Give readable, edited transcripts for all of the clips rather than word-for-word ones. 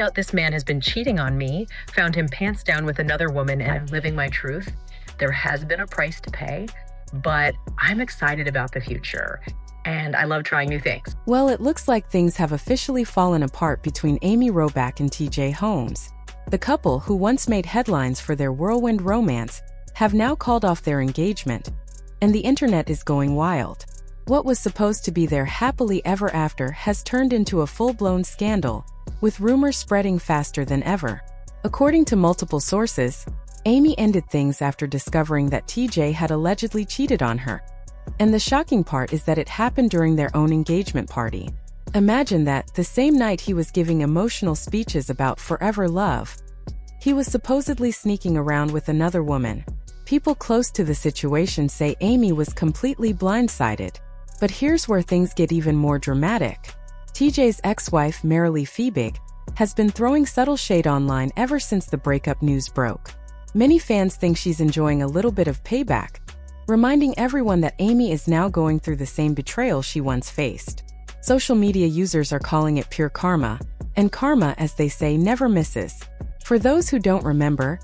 Out this man has been cheating on me, found him pants down with another woman, and I'm living my truth. There has been a price to pay, but I'm excited about the future, and I love trying new things. Well, it looks like things have officially fallen apart between Amy Robach and TJ Holmes. The couple, who once made headlines for their whirlwind romance, have now called off their engagement, and the internet is going wild. What was supposed to be their happily ever after has turned into a full-blown scandal, with rumors spreading faster than ever. According to multiple sources, Amy ended things after discovering that TJ had allegedly cheated on her. And the shocking part is that it happened during their own engagement party. Imagine that, the same night he was giving emotional speeches about forever love, he was supposedly sneaking around with another woman. People close to the situation say Amy was completely blindsided. But here's where things get even more dramatic. TJ's ex-wife, Marilee Feud, has been throwing subtle shade online ever since the breakup news broke. Many fans think she's enjoying a little bit of payback, reminding everyone that Amy is now going through the same betrayal she once faced. Social media users are calling it pure karma, and karma, as they say, never misses. For those who don't remember,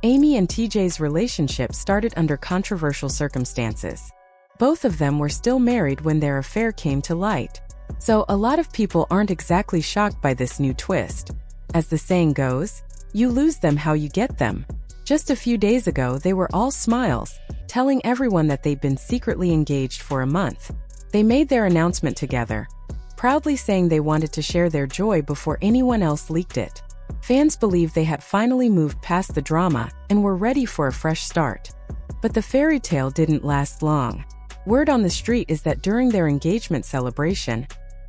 Amy and TJ's relationship started under controversial circumstances. Both of them were still married when their affair came to light. So a lot of people aren't exactly shocked by this new twist. As the saying goes, you lose them how you get them. Just a few days ago, they were all smiles, telling everyone that they'd been secretly engaged for a month. They made their announcement together, proudly saying they wanted to share their joy before anyone else leaked it. Fans believed they had finally moved past the drama and were ready for a fresh start. But the fairy tale didn't last long. Word on the street is that during their engagement celebration,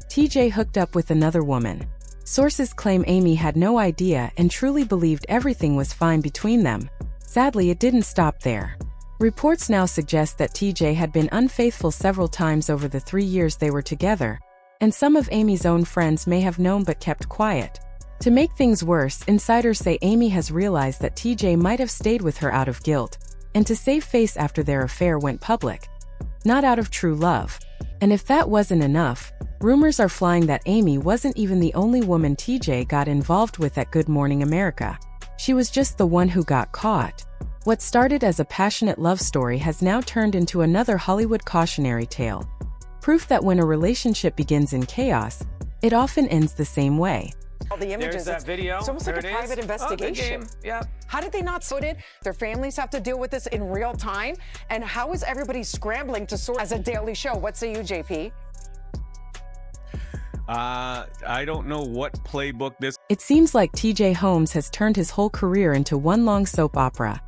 TJ hooked up with another woman. Sources claim Amy had no idea and truly believed everything was fine between them. Sadly, it didn't stop there. Reports now suggest that TJ had been unfaithful several times over the 3 years they were together, and some of Amy's own friends may have known but kept quiet. To make things worse, insiders say Amy has realized that TJ might have stayed with her out of guilt, and to save face after their affair went public, not out of true love. And if that wasn't enough, rumors are flying that Amy wasn't even the only woman TJ got involved with at Good Morning America. She was just the one who got caught. What started as a passionate love story has now turned into another Hollywood cautionary tale. Proof that when a relationship begins in chaos, it often ends the same way. All the images. There's that video. It's almost like a private investigation. Yeah. How did they not sort it? Their families have to deal with this in real time. And how is everybody scrambling to sort as a daily show? What say you, JP? I don't know what playbook this. It seems like TJ Holmes has turned his whole career into one long soap opera.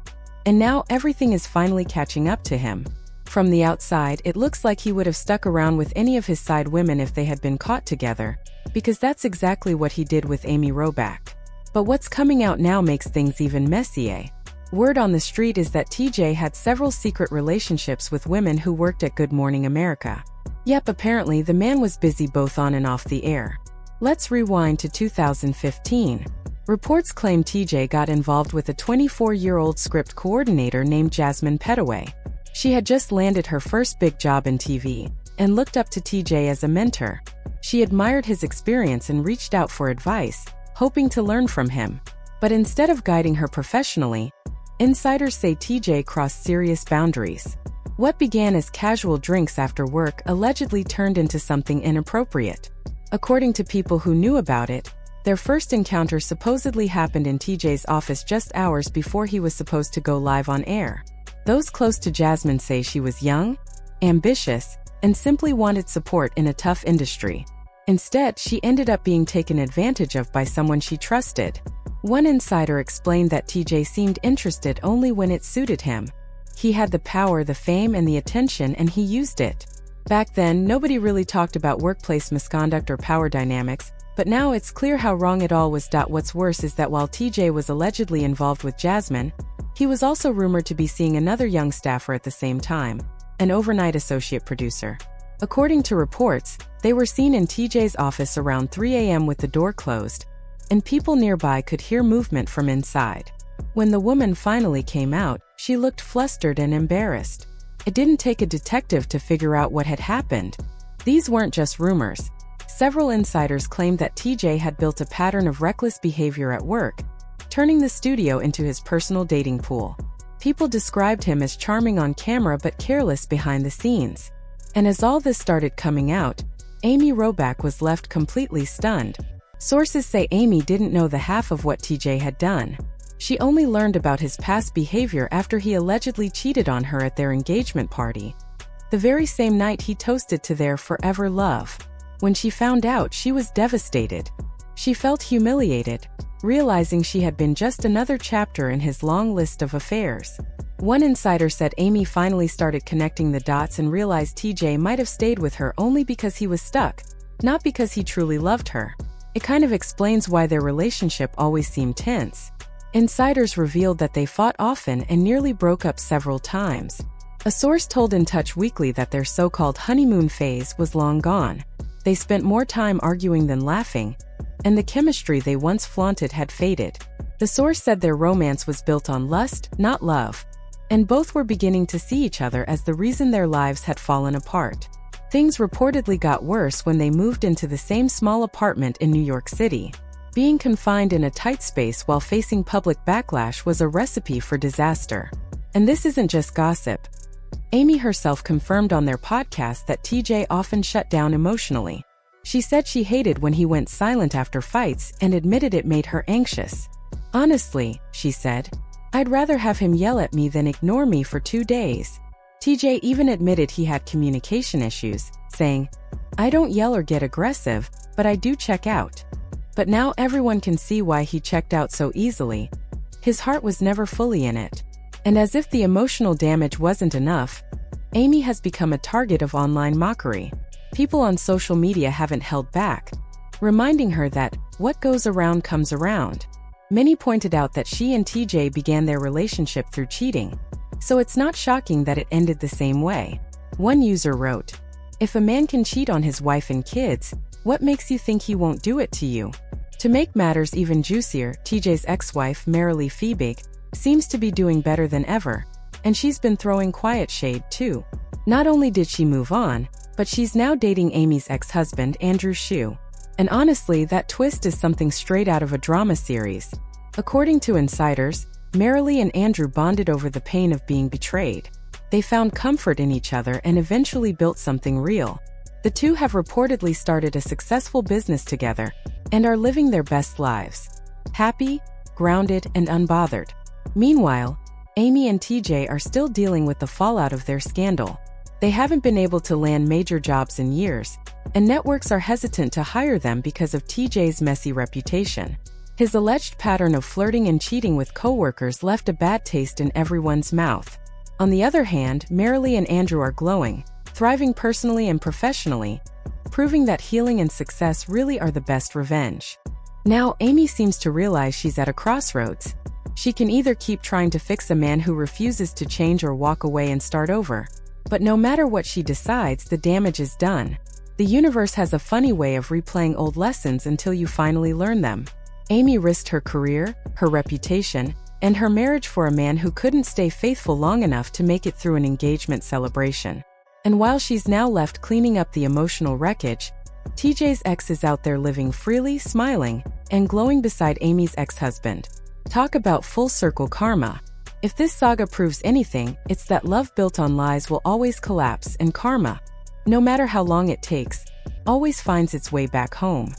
And now everything is finally catching up to him. From the outside, it looks like he would have stuck around with any of his side women if they had been caught together, because that's exactly what he did with Amy Robach. But what's coming out now makes things even messier. Word on the street is that TJ had several secret relationships with women who worked at Good Morning America. Yep, apparently the man was busy both on and off the air. Let's rewind to 2015. Reports claim TJ got involved with a 24-year-old script coordinator named Jasmine Petaway. She had just landed her first big job in TV, and looked up to TJ as a mentor. She admired his experience and reached out for advice, hoping to learn from him. But instead of guiding her professionally, insiders say TJ crossed serious boundaries. What began as casual drinks after work allegedly turned into something inappropriate. According to people who knew about it, their first encounter supposedly happened in TJ's office just hours before he was supposed to go live on air. Those close to Jasmine say she was young, ambitious, and simply wanted support in a tough industry. Instead, she ended up being taken advantage of by someone she trusted. One insider explained that TJ seemed interested only when it suited him. He had the power, the fame, and the attention, and he used it. Back then, nobody really talked about workplace misconduct or power dynamics, but now it's clear how wrong it all was. What's worse is that while TJ was allegedly involved with Jasmine, he was also rumored to be seeing another young staffer at the same time, an overnight associate producer. According to reports, they were seen in TJ's office around 3 a.m. with the door closed, and people nearby could hear movement from inside. When the woman finally came out, she looked flustered and embarrassed. It didn't take a detective to figure out what had happened. These weren't just rumors. Several insiders claimed that TJ had built a pattern of reckless behavior at work, turning the studio into his personal dating pool. People described him as charming on camera but careless behind the scenes. And as all this started coming out, Amy Robach was left completely stunned. Sources say Amy didn't know the half of what TJ had done. She only learned about his past behavior after he allegedly cheated on her at their engagement party, the very same night he toasted to their forever love. When she found out, she was devastated. She felt humiliated, realizing she had been just another chapter in his long list of affairs. One insider said Amy finally started connecting the dots and realized TJ might have stayed with her only because he was stuck, not because he truly loved her. It kind of explains why their relationship always seemed tense. Insiders revealed that they fought often and nearly broke up several times. A source told In Touch Weekly that their so-called honeymoon phase was long gone. They spent more time arguing than laughing, and the chemistry they once flaunted had faded. The source said their romance was built on lust, not love, and both were beginning to see each other as the reason their lives had fallen apart. Things reportedly got worse when they moved into the same small apartment in New York City. Being confined in a tight space while facing public backlash was a recipe for disaster. And this isn't just gossip. Amy herself confirmed on their podcast that TJ often shut down emotionally. She said she hated when he went silent after fights and admitted it made her anxious. "Honestly," she said, "I'd rather have him yell at me than ignore me for 2 days." TJ even admitted he had communication issues, saying, "I don't yell or get aggressive, but I do check out." But now everyone can see why he checked out so easily. His heart was never fully in it. And as if the emotional damage wasn't enough, Amy has become a target of online mockery. People on social media haven't held back, reminding her that what goes around comes around. Many pointed out that she and TJ began their relationship through cheating, so it's not shocking that it ended the same way. One user wrote, "If a man can cheat on his wife and kids, what makes you think he won't do it to you?" To make matters even juicier, TJ's ex-wife, Marilee Feud, seems to be doing better than ever, and she's been throwing quiet shade too. Not only did she move on, but she's now dating Amy's ex-husband, Andrew Shue. And honestly, that twist is something straight out of a drama series. According to insiders, Marilee and Andrew bonded over the pain of being betrayed. They found comfort in each other and eventually built something real. The two have reportedly started a successful business together and are living their best lives. Happy, grounded, and unbothered. Meanwhile, Amy and TJ are still dealing with the fallout of their scandal. They haven't been able to land major jobs in years, and networks are hesitant to hire them because of TJ's messy reputation. His alleged pattern of flirting and cheating with coworkers left a bad taste in everyone's mouth. On the other hand, Marilee and Andrew are glowing, thriving personally and professionally, proving that healing and success really are the best revenge. Now, Amy seems to realize she's at a crossroads. She can either keep trying to fix a man who refuses to change or walk away and start over. But no matter what she decides, the damage is done. The universe has a funny way of replaying old lessons until you finally learn them. Amy risked her career, her reputation, and her marriage for a man who couldn't stay faithful long enough to make it through an engagement celebration. And while she's now left cleaning up the emotional wreckage, TJ's ex is out there living freely, smiling, and glowing beside Amy's ex-husband. Talk about full circle karma. If this saga proves anything, it's that love built on lies will always collapse, and karma, no matter how long it takes, always finds its way back home.